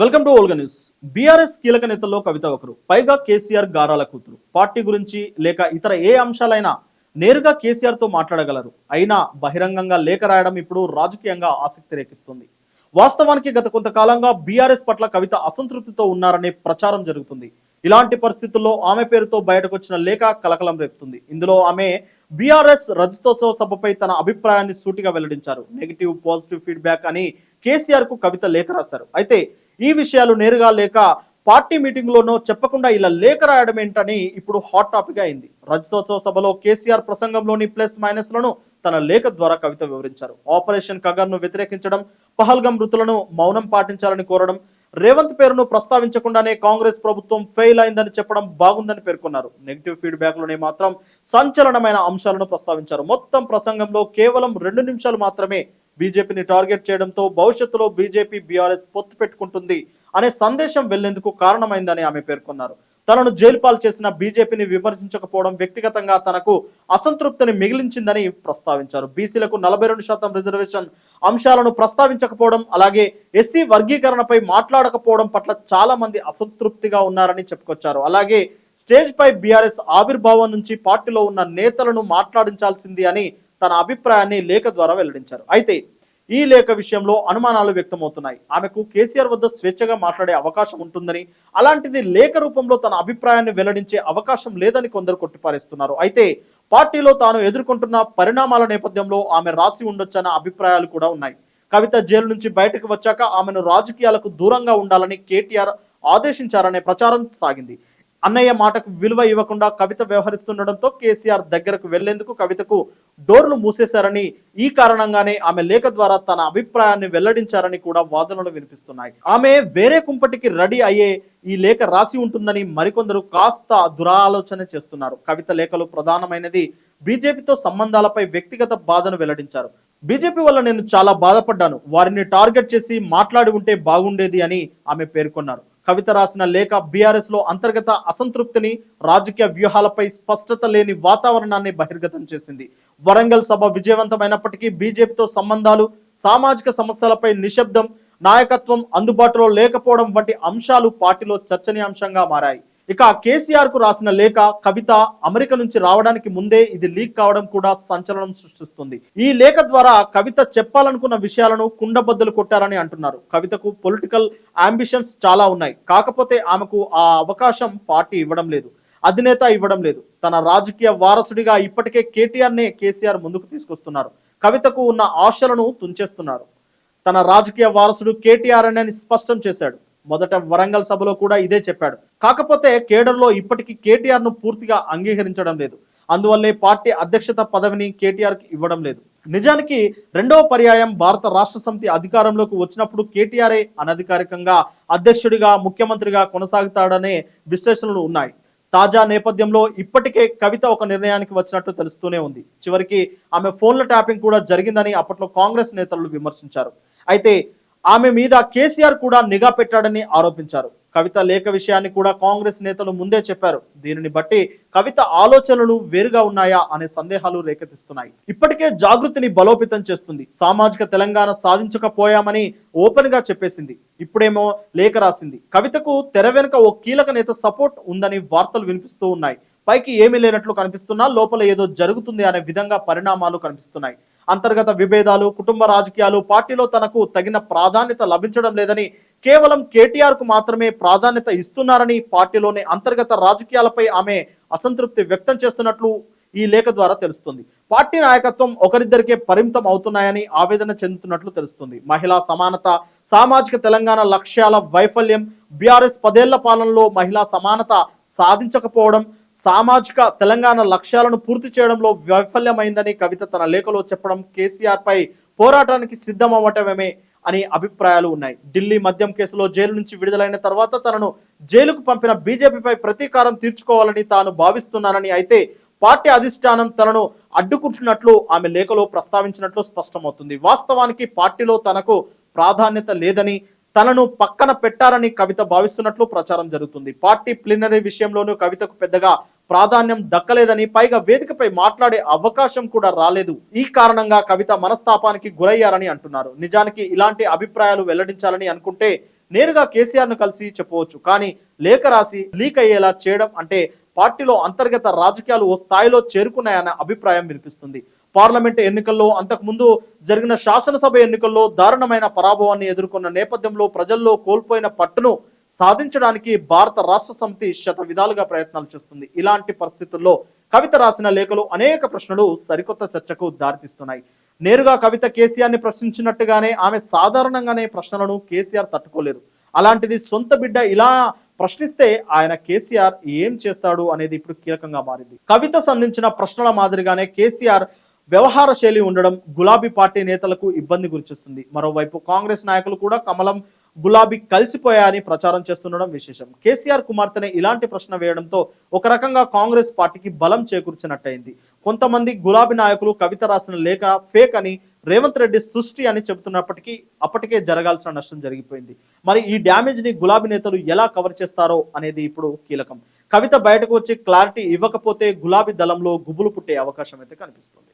Welcome to Olga news. BRS కీలక నేతల్లో కవిత ఒకరు. పైగా కేసీఆర్ గారాల కూతురు. పార్టీ గురించి లేక ఇతర ఏ అంశాలైనా నేరుగా కేసీఆర్ తో మాట్లాడగలరు. అయినా బహిరంగంగా లేఖ రాయడం ఇప్పుడు రాజకీయంగా ఆసక్తి రేకిస్తుంది. వాస్తవానికి గత కొంతకాలంగా బీఆర్ఎస్ పట్ల కవిత అసంతృప్తితో ఉన్నారనే ప్రచారం జరుగుతుంది. ఇలాంటి పరిస్థితుల్లో ఆమె పేరుతో బయటకు వచ్చిన లేఖ కలకలం రేపుతుంది. ఇందులో ఆమె బీఆర్ఎస్ రజతోత్సవ సభపై తన అభిప్రాయాన్ని సూటిగా వెల్లడించారు. నెగిటివ్ పాజిటివ్ ఫీడ్బ్యాక్ అని కేసీఆర్ కు కవిత లేఖ రాశారు. అయితే ఈ విషయాలు నేరుగా లేక పార్టీ మీటింగ్ లోనో చెప్పకుండా ఇలా లేఖ రాయడం ఏంటని ఇప్పుడు హాట్ టాపిక్ అయింది. రజతోత్సవ సభలో కేసీఆర్ ప్రసంగంలోని ప్లస్ మైనస్ లను తన లేఖ ద్వారా కవిత వివరించారు. ఆపరేషన్ కగర్ ను వ్యతిరేకించడం, పహల్గం మృతులను మౌనం పాటించాలని కోరడం, రేవంత్ పేరును ప్రస్తావించకుండానే కాంగ్రెస్ ప్రభుత్వం ఫెయిల్ అయిందని చెప్పడం బాగుందని పేర్కొన్నారు. నెగిటివ్ ఫీడ్బ్యాక్ లోనే మాత్రం సంచలనమైన అంశాలను ప్రస్తావించారు. మొత్తం ప్రసంగంలో కేవలం 2 నిమిషాలు మాత్రమే బీజేపీని టార్గెట్ చేయడంతో భవిష్యత్తులో బీజేపీ బీఆర్ఎస్ పొత్తు పెట్టుకుంటుంది అనే సందేశం వెళ్లేందుకు కారణమైందని ఆమె పేర్కొన్నారు. తనను జైలుపాలు చేసిన బీజేపీని విమర్శించకపోవడం వ్యక్తిగతంగా తనకు అసంతృప్తిని మిగిలించిందని ప్రస్తావించారు. బీసీలకు 42% రిజర్వేషన్ అంశాలను ప్రస్తావించకపోవడం, అలాగే ఎస్సీ వర్గీకరణపై మాట్లాడకపోవడం పట్ల చాలా మంది అసంతృప్తిగా ఉన్నారని చెప్పుకొచ్చారు. అలాగే స్టేజ్ పై బీఆర్ఎస్ ఆవిర్భావం నుంచి పార్టీలో ఉన్న నేతలను మాట్లాడించాల్సింది అని తన అభిప్రాయాన్ని లేఖ ద్వారా వెల్లడించారు. అయితే ఈ లేఖ విషయంలో అనుమానాలు వ్యక్తమవుతున్నాయి. ఆమెకు కేసీఆర్ వద్ద స్వేచ్ఛగా మాట్లాడే అవకాశం ఉంటుందని, అలాంటిది లేఖ రూపంలో తన అభిప్రాయాన్ని వెల్లడించే అవకాశం లేదని కొందరు కొట్టిపారేస్తున్నారు. అయితే పార్టీలో తాను ఎదుర్కొంటున్న పరిణామాల నేపథ్యంలో ఆమె రాసి ఉండొచ్చన్న అభిప్రాయాలు కూడా ఉన్నాయి. కవిత జైలు నుంచి బయటకు వచ్చాక ఆమెను రాజకీయాలకు దూరంగా ఉండాలని కేటీఆర్ ఆదేశించారనే ప్రచారం సాగింది. అన్నయ్య మాటకు విలువ ఇవ్వకుండా కవిత వ్యవహరిస్తుండటంతో కేసీఆర్ దగ్గరకు వెళ్లేందుకు కవితకు డోర్లు మూసేశారని, ఈ కారణంగానే ఆమె లేఖ ద్వారా తన అభిప్రాయాన్ని వెల్లడించారని కూడా వాదనలు వినిపిస్తున్నాయి. ఆమె వేరే కుంపటికి రెడీ అయ్యే ఈ లేఖ రాసి ఉంటుందని మరికొందరు కాస్త దురాలోచన చేస్తున్నారు. కవిత లేఖలో ప్రధానమైనది బీజేపీతో సంబంధాలపై వ్యక్తిగత బాధను వెల్లడించారు. బీజేపీ వల్ల నేను చాలా బాధపడ్డాను, వారిని టార్గెట్ చేసి మాట్లాడి ఉంటే బాగుండేది అని ఆమె పేర్కొన్నారు. కవిత రాసిన లేఖ బీఆర్ఎస్ లో అంతర్గత అసంతృప్తిని, రాజకీయ వ్యూహాలపై స్పష్టత లేని వాతావరణాన్ని బహిర్గతం చేసింది. వరంగల్ సభ విజయవంతమైనప్పటికీ బీజేపీతో సంబంధాలు, సామాజిక సమస్యలపై నిశ్శబ్దం, నాయకత్వం అందుబాటులో లేకపోవడం వంటి అంశాలు పార్టీలో చర్చనీయాంశంగా మారాయి. ఇక కేసీఆర్ కు రాసిన లేఖ కవిత అమెరికా నుంచి రావడానికి ముందే ఇది లీక్ కావడం కూడా సంచలనం సృష్టిస్తుంది. ఈ లేఖ ద్వారా కవిత చెప్పాలనుకున్న విషయాలను కుండబద్దలు కొట్టారని అంటున్నారు. కవితకు పొలిటికల్ అంబిషన్స్ చాలా ఉన్నాయి, కాకపోతే ఆమెకు ఆ అవకాశం పార్టీ ఇవ్వడం లేదు, అధినేత ఇవ్వడం లేదు. తన రాజకీయ వారసుడిగా ఇప్పటికే కేసీఆర్ ముందుకు తీసుకొస్తున్నారు. కవితకు ఉన్న ఆశలను తుంచేస్తున్నారు. తన రాజకీయ వారసుడు కేటీఆర్ అని స్పష్టం చేశాడు. మొదట వరంగల్ సభలో కూడా ఇదే చెప్పాడు. కాకపోతే కేడర్లో ఇప్పటికీ కేటీఆర్ ను పూర్తిగా అంగీకరించడం లేదు. అందువల్లే పార్టీ అధ్యక్షత పదవిని కేటీఆర్ కి ఇవ్వడం లేదు. నిజానికి రెండవ పర్యాయం భారత రాష్ట్ర సమితి అధికారంలోకి వచ్చినప్పుడు కేటీఆర్ఏ అనధికారికంగా అధ్యక్షుడిగా, ముఖ్యమంత్రిగా కొనసాగుతాడనే విశ్లేషణలు ఉన్నాయి. తాజా నేపథ్యంలో ఇప్పటికే కవిత ఒక నిర్ణయానికి వచ్చినట్టు తెలుస్తూనే ఉంది. చివరికి ఆమె ఫోన్ల ట్యాపింగ్ కూడా జరిగిందని అప్పట్లో కాంగ్రెస్ నేతలు విమర్శించారు. అయితే ఆమె మీద కేసీఆర్ కూడా నిఘా పెట్టాడని ఆరోపించారు. కవిత లేఖ విషయాన్ని కూడా కాంగ్రెస్ నేతలు ముందే చెప్పారు. దీనిని బట్టి కవిత ఆలోచనలు వేరుగా ఉన్నాయా అనే సందేహాలు రేకెత్తిస్తున్నాయి. ఇప్పటికే జాగృతిని బలోపేతం చేస్తుంది. సామాజిక తెలంగాణ సాధించకపోయామని ఓపెన్ గా చెప్పేసింది. ఇప్పుడేమో లేఖ రాసింది. కవితకు తెర వెనుక ఓ కీలక నేత సపోర్ట్ ఉందని వార్తలు వినిపిస్తూ ఉన్నాయి. పైకి ఏమీ లేనట్లు కనిపిస్తున్నా లోపల ఏదో జరుగుతుంది అనే విధంగా పరిణామాలు కనిపిస్తున్నాయి. అంతర్గత విభేదాలు, కుటుంబ రాజకీయాలు, పార్టీలో తనకు తగిన ప్రాధాన్యత లభించడం లేదని, కేవలం కేటీఆర్ కు మాత్రమే ప్రాధాన్యత ఇస్తున్నారని, పార్టీలోని అంతర్గత రాజకీయాలపై ఆమె అసంతృప్తి వ్యక్తం చేస్తున్నట్లు ఈ లేఖ ద్వారా తెలుస్తుంది. పార్టీ నాయకత్వం ఒకరిద్దరికే పరిమితం అవుతున్నాయని ఆవేదన చెందుతున్నట్లు తెలుస్తుంది. మహిళా సమానత, సామాజిక తెలంగాణ లక్ష్యాల వైఫల్యం, బీఆర్ఎస్ 10 ఏళ్ల పాలనలో మహిళా సమానత సాధించకపోవడం, సామాజిక తెలంగాణ లక్ష్యాలను పూర్తి చేయడంలో వైఫల్యమైందని కవిత తన లేఖలో చెప్పడం కేసీఆర్ పై పోరాటానికి సిద్ధమవ్వటమే అని అభిప్రాయాలు ఉన్నాయి. ఢిల్లీ మద్యం కేసులో జైలు నుంచి విడుదలైన తర్వాత తనను జైలుకు పంపిన బీజేపీపై ప్రతీకారం తీర్చుకోవాలని తాను భావిస్తున్నానని, అయితే పార్టీ అధిష్టానం తనను అడ్డుకుంటున్నట్లు ఆమె లేఖలో ప్రస్తావించినట్లు స్పష్టమవుతుంది. వాస్తవానికి పార్టీలో తనకు ప్రాధాన్యత లేదని, తనను పక్కన పెట్టారని కవిత భావిస్తున్నట్లు ప్రచారం జరుగుతుంది. పార్టీ ప్లీనరీ విషయంలోనూ కవితకు పెద్దగా ప్రాధాన్యం దక్కలేదని, పైగా వేదికపై మాట్లాడే అవకాశం కూడా రాలేదు. ఈ కారణంగా కవిత మనస్తాపానికి గురయ్యారని అంటున్నారు. నిజానికి ఇలాంటి అభిప్రాయాలు వెల్లడించాలని అనుకుంటే నేరుగా కేసీఆర్ ను కలిసి చెప్పవచ్చు. కానీ లేఖ రాసి లీక్ అయ్యేలా చేయడం అంటే పార్టీలో అంతర్గత రాజకీయాలు ఓ స్థాయిలో చేరుకున్నాయన్న అభిప్రాయం వినిపిస్తుంది. పార్లమెంట్ ఎన్నికల్లో, అంతకుముందు జరిగిన శాసనసభ ఎన్నికల్లో దారుణమైన పరాభవాన్ని ఎదుర్కొన్న నేపథ్యంలో ప్రజల్లో కోల్పోయిన పట్టును సాధించడానికి భారత రాష్ట్ర సమితి శత విధాలుగా ప్రయత్నాలు చేస్తుంది. ఇలాంటి పరిస్థితుల్లో కవిత రాసిన లేఖలు అనేక ప్రశ్నలు సరికొత్త చర్చకు దారితీస్తున్నాయి. నేరుగా కవిత కేసీఆర్ ని ప్రశ్నించినట్టుగానే ఆమె సాధారణంగానే ప్రశ్నలను కేసీఆర్ తట్టుకోలేరు. అలాంటిది సొంత బిడ్డ ఇలా ప్రశ్నిస్తే ఆయన కేసీఆర్ ఏం చేస్తాడు అనేది ఇప్పుడు కీలకంగా మారింది. కవిత సంధించిన ప్రశ్నల మాదిరిగానే కేసీఆర్ వ్యవహార శైలి ఉండడం గులాబీ పార్టీ నేతలకు ఇబ్బంది గురిచేస్తుంది. మరోవైపు కాంగ్రెస్ నాయకులు కూడా కమలం గులాబీ కలిసిపోయాయని ప్రచారం చేస్తుండడం విశేషం. కేసీఆర్ కుమార్తెనే ఇలాంటి ప్రశ్న వేయడంతో ఒక రకంగా కాంగ్రెస్ పార్టీకి బలం చేకూర్చినట్టయింది. కొంతమంది గులాబీ నాయకులు కవిత రాసిన లేఖ ఫేక్ అని, రేవంత్ రెడ్డి సృష్టి అని చెబుతున్నప్పటికీ అప్పటికే జరగాల్సిన నష్టం జరిగిపోయింది. మరి ఈ డ్యామేజ్ ని గులాబీ నేతలు ఎలా కవర్ చేస్తారో అనేది ఇప్పుడు కీలకం. కవిత బయటకు వచ్చి క్లారిటీ ఇవ్వకపోతే గులాబీ దళంలో గుబులు పుట్టే అవకాశం అయితే కనిపిస్తుంది.